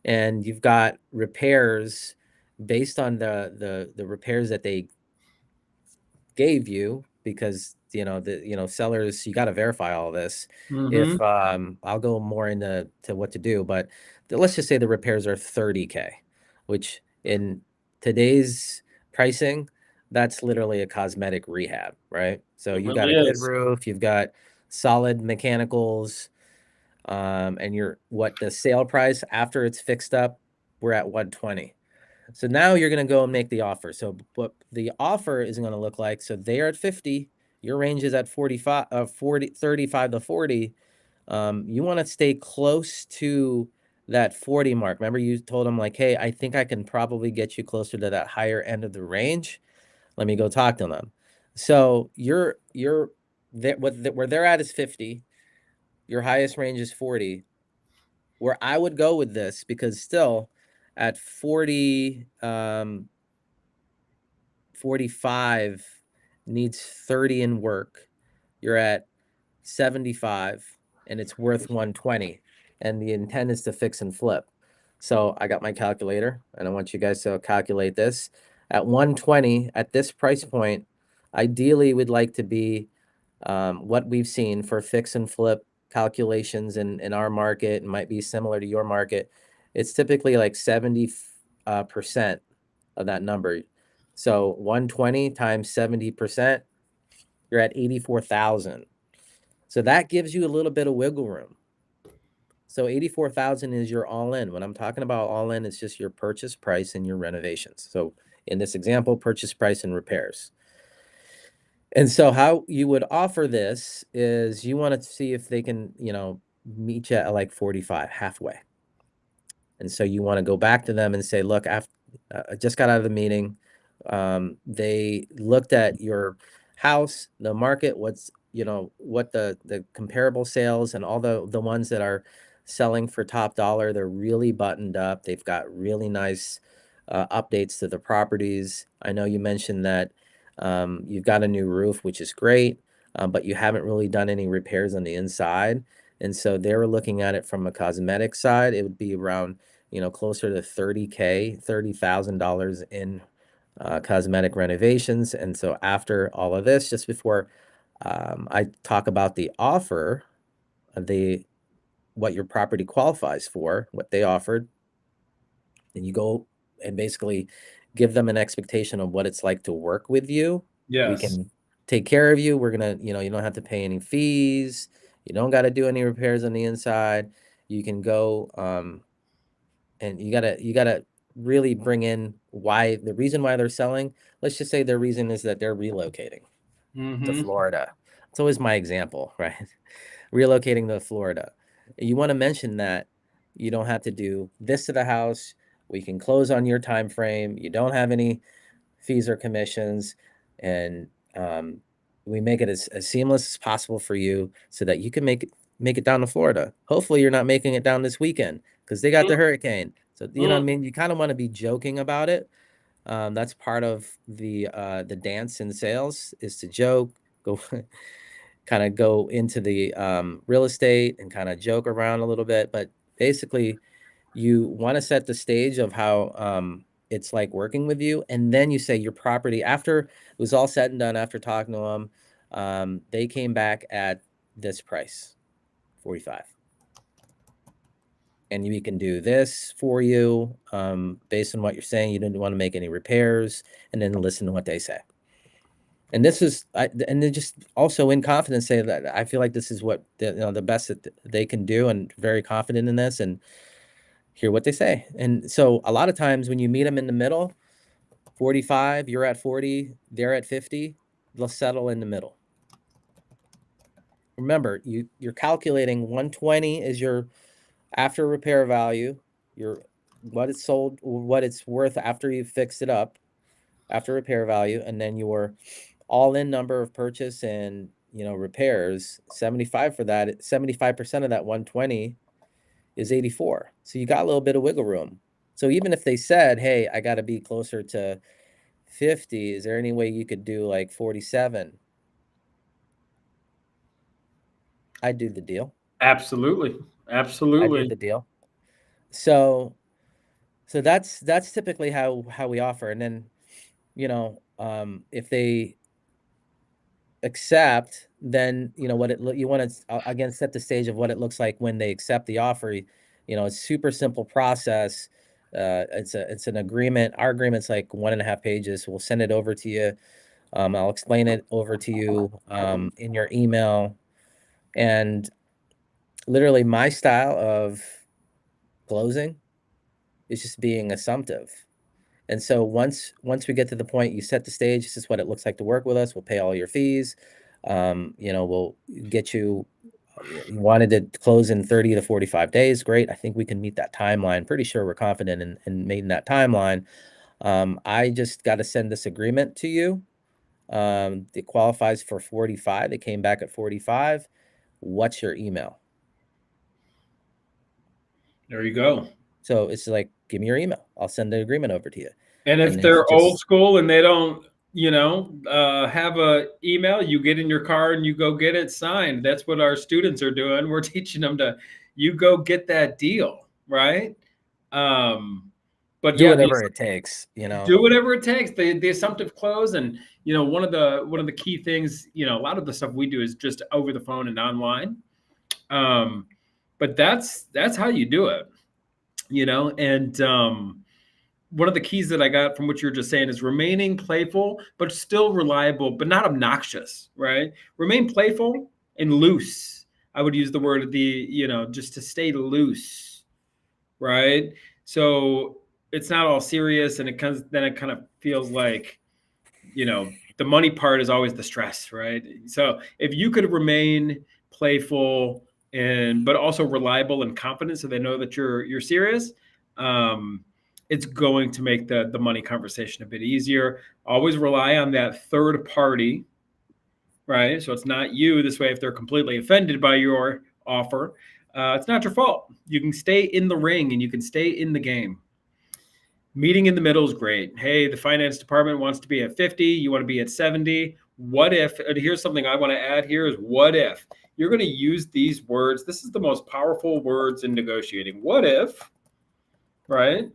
And you've got repairs based on the repairs that they gave you, because sellers, you got to verify all this. If Mm-hmm. I'll go more into what to do, but let's just say the repairs are 30K, which in today's pricing, that's literally a cosmetic rehab, right? So It you got really a good is. roof, you've got solid mechanicals, and what the sale price after it's fixed up, we're at 120. So now you're going to go and make the offer. So what the offer is going to look like, so they're at 50, your range is at 45, 35 to 40. You want to stay close to that 40 mark. Remember you told them like, hey, I think I can probably get you closer to that higher end of the range. Let me go talk to them. So where they're at is 50. Your highest range is 40. Where I would go with this, because still at 40, 45 needs 30 in work. You're at 75 and it's worth 120. And the intent is to fix and flip. So I got my calculator and I want you guys to calculate this. At 120, at this price point, ideally we'd like to be what we've seen for fix and flip calculations in our market. It might be similar to your market. It's typically like 70% of that number. So 120 times 70%, you're at 84,000. So that gives you a little bit of wiggle room. So 84,000 is your all in. When I'm talking about all in, it's just your purchase price and your renovations. So in this example, purchase price and repairs. And so how you would offer this is you want to see if they can, meet you at like 45, halfway. And so you want to go back to them and say, look, I just got out of the meeting. They looked at your house, the market, what the comparable sales and all the ones that are selling for top dollar. They're really buttoned up. They've got really nice updates to the properties. I know you mentioned that you've got a new roof, which is great, but you haven't really done any repairs on the inside. And so they were looking at it from a cosmetic side. It would be around, closer to 30K, $30,000 in cosmetic renovations. And so after all of this, just before I talk about the offer, the what your property qualifies for, what they offered, and you go and basically give them an expectation of what it's like to work with you. We Yes. can take care of you. We're gonna, you don't have to pay any fees. You don't got to do any repairs on the inside. You can go, and you gotta really bring in why the reason why they're selling. Let's just say their reason is that they're relocating to Mm-hmm. Florida. It's always my example, right? Relocating to Florida. You want to mention that you don't have to do this to the house. We can close on your time frame. You don't have any fees or commissions, and um, we make it as seamless as possible for you so that you can make it down to Florida. Hopefully, you're not making it down this weekend because they got the hurricane. So you know what I mean. You kind of want to be joking about it. That's part of the dance in sales is to joke, go kind of go into the real estate and kind of joke around a little bit. But basically, you want to set the stage of how it's like working with you. And then you say your property, after it was all said and done, after talking to them, they came back at this price, 45. And we can do this for you based on what you're saying. You didn't want to make any repairs, and then listen to what they say. And this is, and then just also in confidence say that I feel like this is what the best that they can do, and very confident in this, and hear what they say. And so a lot of times when you meet them in the middle, 45, you're at 40, they're at 50, they'll settle in the middle. Remember, you're calculating 120 is your after repair value, your what it's sold, what it's worth after you fix it up, after repair value, and then your all-in number of purchase and repairs. 75 for that, 75% of that 120 is 84. So you got a little bit of wiggle room. So even if they said, hey, I got to be closer to 50, is there any way you could do like 47? I'd do the deal. Absolutely. I'd do Absolutely. the deal. So that's typically how we offer. And then, if they accept, then what you want to again set the stage of what it looks like when they accept the offer. It's super simple process. It's an agreement. Our agreement's like 1.5 pages. We'll send it over to you. I'll explain it over to you in your email. And literally, my style of closing is just being assumptive. And so once we get to the point, you set the stage. This is what it looks like to work with us. We'll pay all your fees. We'll get you. You wanted to close in 30 to 45 days. Great. I think we can meet that timeline. Pretty sure we're confident in meeting that timeline. I just got to send this agreement to you. It qualifies for 45. It came back at 45. What's your email? There you go. So it's like, give me your email. I'll send the agreement over to you. And And if then you they're old just school and they don't, have a email, you get in your car and you go get it signed. That's what our students are doing. We're teaching them to, you go get that deal, right? Um, but do yeah, whatever it takes, do whatever it takes. The assumptive close, and one of the key things, a lot of the stuff we do is just over the phone and online. Um, but that's how you do it, and one of the keys that I got from what you were just saying is remaining playful, but still reliable, but not obnoxious, right? Remain playful and loose. I would use the word just to stay loose, right? So it's not all serious, and it kind of feels like, the money part is always the stress, right? So if you could remain playful but also reliable and confident, so they know that you're serious, um, it's going to make the money conversation a bit easier. Always rely on that third party, right? So it's not you. This way, if they're completely offended by your offer, It's not your fault. You can stay in the ring and you can stay in the game. Meeting in the middle is great. Hey, the finance department wants to be at 50, you want to be at 70. What if, and here's something I want to add here is what if you're going to use these words? This is the most powerful words in negotiating. What if, right?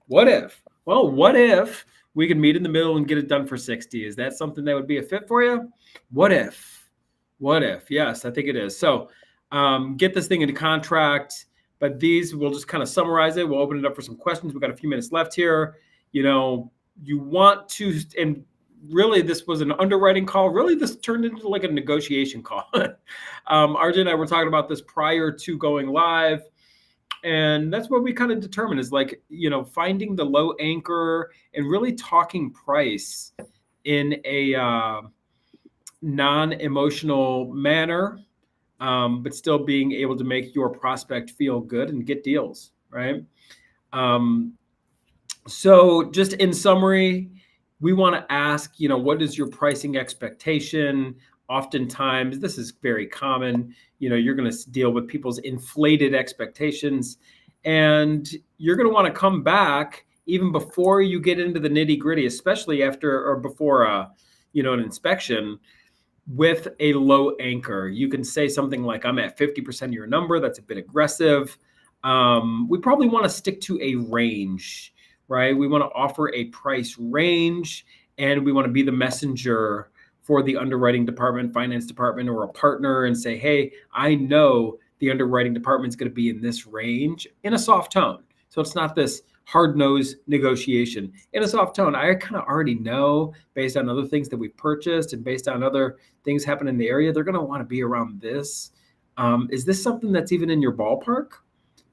What if? Well, what if we could meet in the middle and get it done for 60? Is that something that would be a fit for you? What if? What if? Yes, I think it is. So get this thing into contract. But these, we'll just kind of summarize it. We'll open it up for some questions. We've got a few minutes left here. You want to, and really this was an underwriting call. Really, this turned into like a negotiation call. RJ and I were talking about this prior to going live. And that's what we kind of determine is like, finding the low anchor and really talking price in a non-emotional manner, but still being able to make your prospect feel good and get deals, right? So just in summary, we want to ask, what is your pricing expectation? Oftentimes, this is very common. You're going to deal with people's inflated expectations, and you're going to want to come back even before you get into the nitty gritty, especially after or before an inspection, with a low anchor. You can say something like, I'm at 50% of your number. That's a bit aggressive. We probably want to stick to a range, right? We want to offer a price range, and we want to be the messenger for the underwriting department, finance department, or a partner and say, hey, I know the underwriting department is going to be in this range in a soft tone. So it's not this hard-nosed negotiation. In a soft tone, I kind of already know based on other things that we've purchased and based on other things happen in the area, they're going to want to be around this. Is this something that's even in your ballpark?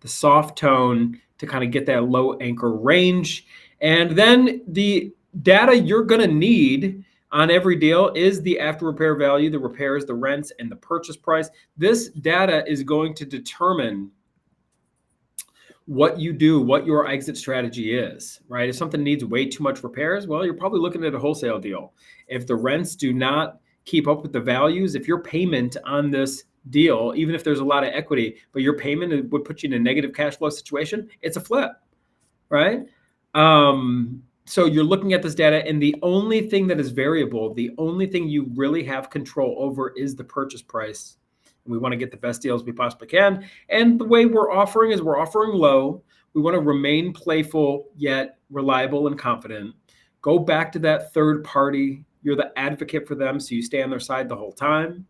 The soft tone to kind of get that low anchor range. And then the data you're going to need on every deal is the after repair value, the repairs, the rents, and the purchase price. This data is going to determine what you do, what your exit strategy is, right? If something needs way too much repairs, well, you're probably looking at a wholesale deal. If the rents do not keep up with the values, if your payment on this deal, even if there's a lot of equity, but your payment would put you in a negative cash flow situation, it's a flip, right? So you're looking at this data, and the only thing that is variable, the only thing you really have control over is the purchase price. We want to get the best deals we possibly can. And the way we're offering is we're offering low. We want to remain playful, yet reliable and confident. Go back to that third party. You're the advocate for them, so you stay on their side the whole time.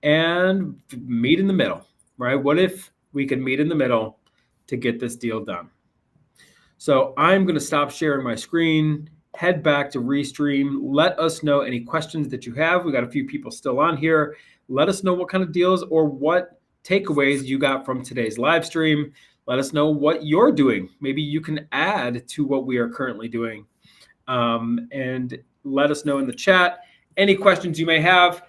And meet in the middle, right? What if we could meet in the middle to get this deal done? So I'm going to stop sharing my screen, head back to Restream. Let us know any questions that you have. We got a few people still on here. Let us know what kind of deals or what takeaways you got from today's live stream. Let us know what you're doing. Maybe you can add to what we are currently doing. And let us know in the chat any questions you may have.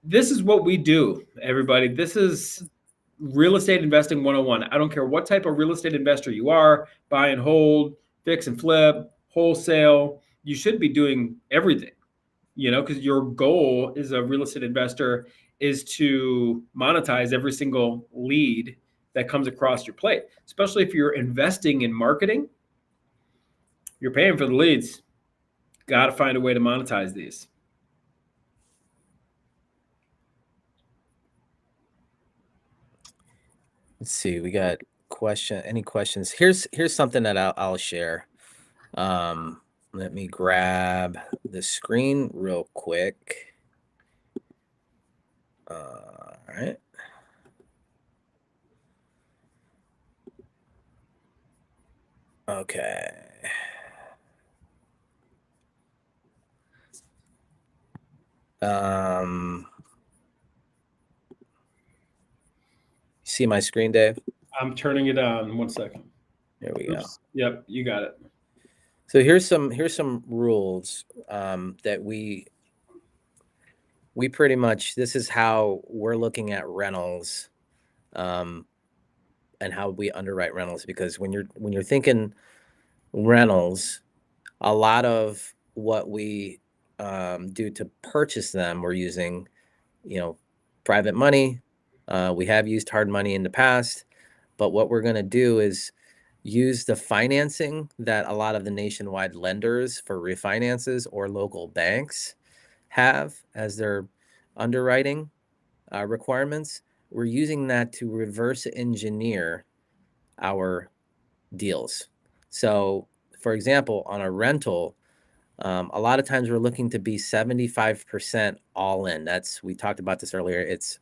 This is what we do, everybody. This is real estate investing 101. I don't care what type of real estate investor you are, buy and hold, fix and flip, wholesale. You should be doing everything, because your goal as a real estate investor is to monetize every single lead that comes across your plate, especially if you're investing in marketing. You're paying for the leads. Got to find a way to monetize these. Let's see. We got any questions? Here's something that I'll share. Let me grab the screen real quick. All right. Okay. See my screen, Dave? I'm turning it on. 1 second. There we go. Yep, you got it. So here's some rules that we pretty much, this is how we're looking at rentals, and how we underwrite rentals. Because when you're thinking rentals, a lot of what we do to purchase them, we're using, private money, We have used hard money in the past, but what we're going to do is use the financing that a lot of the nationwide lenders for refinances or local banks have as their underwriting requirements. We're using that to reverse engineer our deals. So, for example, on a rental, a lot of times we're looking to be 75% all in. We talked about this earlier. It's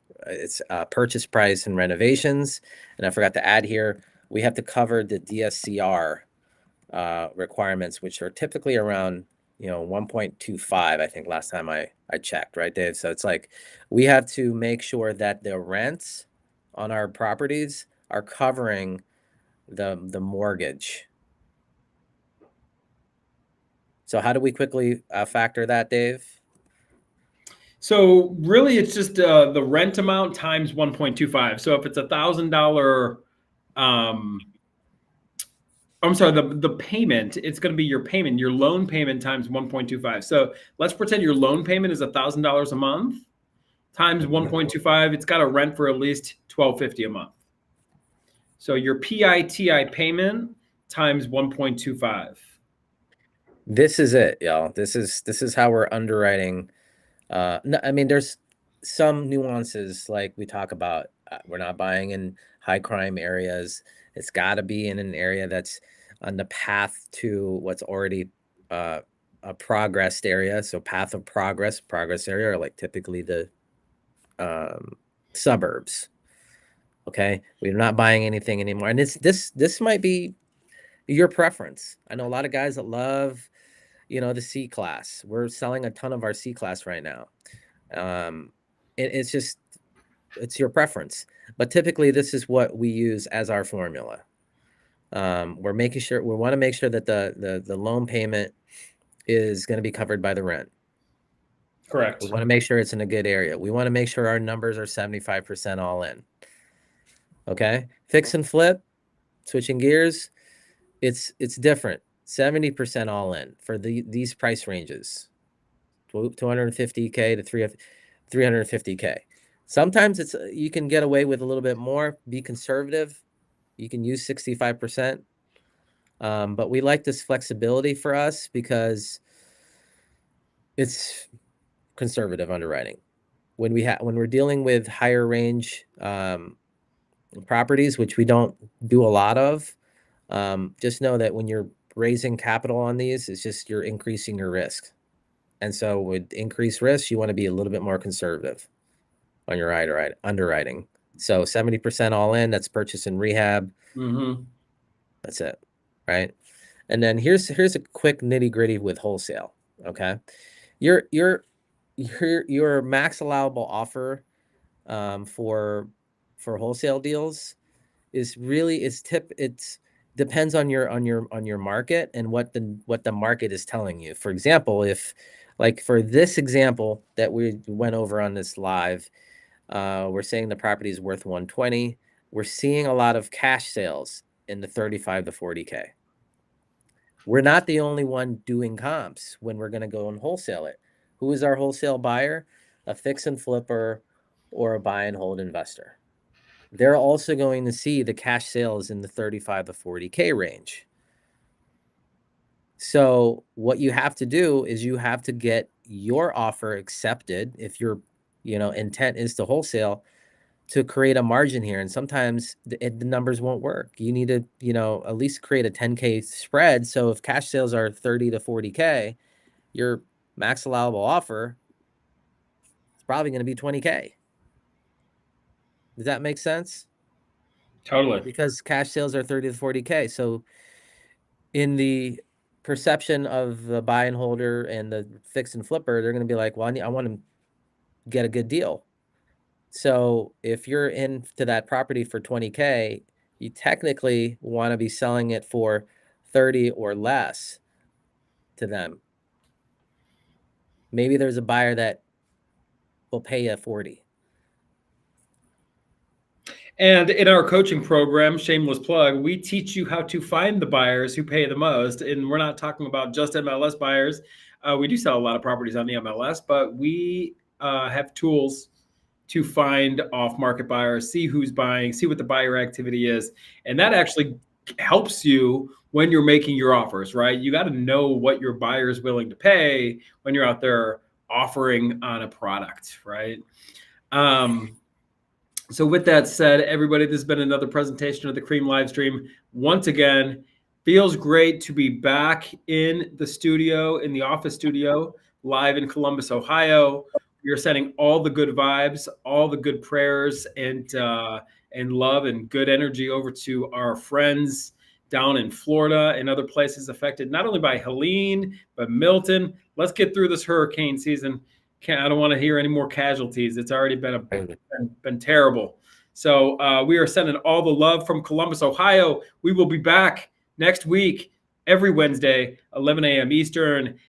purchase price and renovations. And I forgot to add here, we have to cover the DSCR requirements, which are typically around 1.25. I think last time I checked, right, Dave? So it's like we have to make sure that the rents on our properties are covering the mortgage. So how do we quickly factor that, Dave? So really, it's just the rent amount times 1.25. So if it's $1,000, I'm sorry, the payment, it's going to be your payment, your loan payment times 1.25. So let's pretend your loan payment is $1,000 a month times Mhm. 1.25. It's got to rent for at least $1,250 a month. So your PITI payment times 1.25. This is it, y'all. This is how we're underwriting. No, I mean, there's some nuances like we talk about. We're not buying in high crime areas. It's got to be in an area that's on the path to what's already a progressed area. So path of progress area, are like typically the um, suburbs. Okay, we're not buying anything anymore, and this might be your preference. I know a lot of guys that love the C class. We're selling a ton of our C class right now. Um, it's your preference, but typically this is what we use as our formula. We're making sure we want to make sure that the loan payment is going to be covered by the rent. We Correct. want to make sure it's in a good area. We want to make sure our numbers are 75% all in. Okay, fix and flip, switching gears. It's different. 70% all in for these price ranges. 250K to 350K. Sometimes you can get away with a little bit more. Be conservative. You can use 65%. But we like this flexibility for us because it's conservative underwriting. When we're dealing with higher range properties, which we don't do a lot of, just know that when you're raising capital on these, it's just you're increasing your risk. And so with increased risk, you want to be a little bit more conservative on your underwriting. So 70% all in, that's purchase and rehab. Mm-hmm. That's it, right? And then here's a quick nitty-gritty with wholesale, okay? Your your your max allowable offer for wholesale deals is really it's depends on your market and what the market is telling you. For example, if like for this example that we went over on this live, we're saying the property is worth 120. We're seeing a lot of cash sales in the 35 to 40K. We're not the only one doing comps when we're going to go and wholesale it. Who is our wholesale buyer? A fix and flipper or a buy and hold investor. They're also going to see the cash sales in the 35 to 40K range. So what you have to do is you have to get your offer accepted if your intent is to wholesale to create a margin here. And sometimes the numbers won't work. You need to, at least create a 10K spread. So if cash sales are 30 to 40K, your max allowable offer is probably going to be 20K. Does that make sense? Totally. Because cash sales are 30 to 40K. So in the perception of the buy and holder and the fix and flipper, they're going to be like, well, I want to get a good deal. So if you're into that property for 20K, you technically want to be selling it for 30 or less to them. Maybe there's a buyer that will pay you 40. And in our coaching program, shameless plug, we teach you how to find the buyers who pay the most. And we're not talking about just MLS buyers. We do sell a lot of properties on the MLS, but we have tools to find off-market buyers, see who's buying, see what the buyer activity is. And that actually helps you when you're making your offers, right? You got to know what your buyer is willing to pay when you're out there offering on a product, right? So with that said, everybody, this has been another presentation of the Cream live stream. Once again, feels great to be back in the studio, in the office studio, live in Columbus, Ohio. We are sending all the good vibes, all the good prayers, and love and good energy over to our friends down in Florida and other places affected not only by Helene but Milton. Let's get through this hurricane season. I don't want to hear any more casualties. It's already been terrible. So we are sending all the love from Columbus, Ohio. We will be back next week, every Wednesday, 11 a.m. Eastern.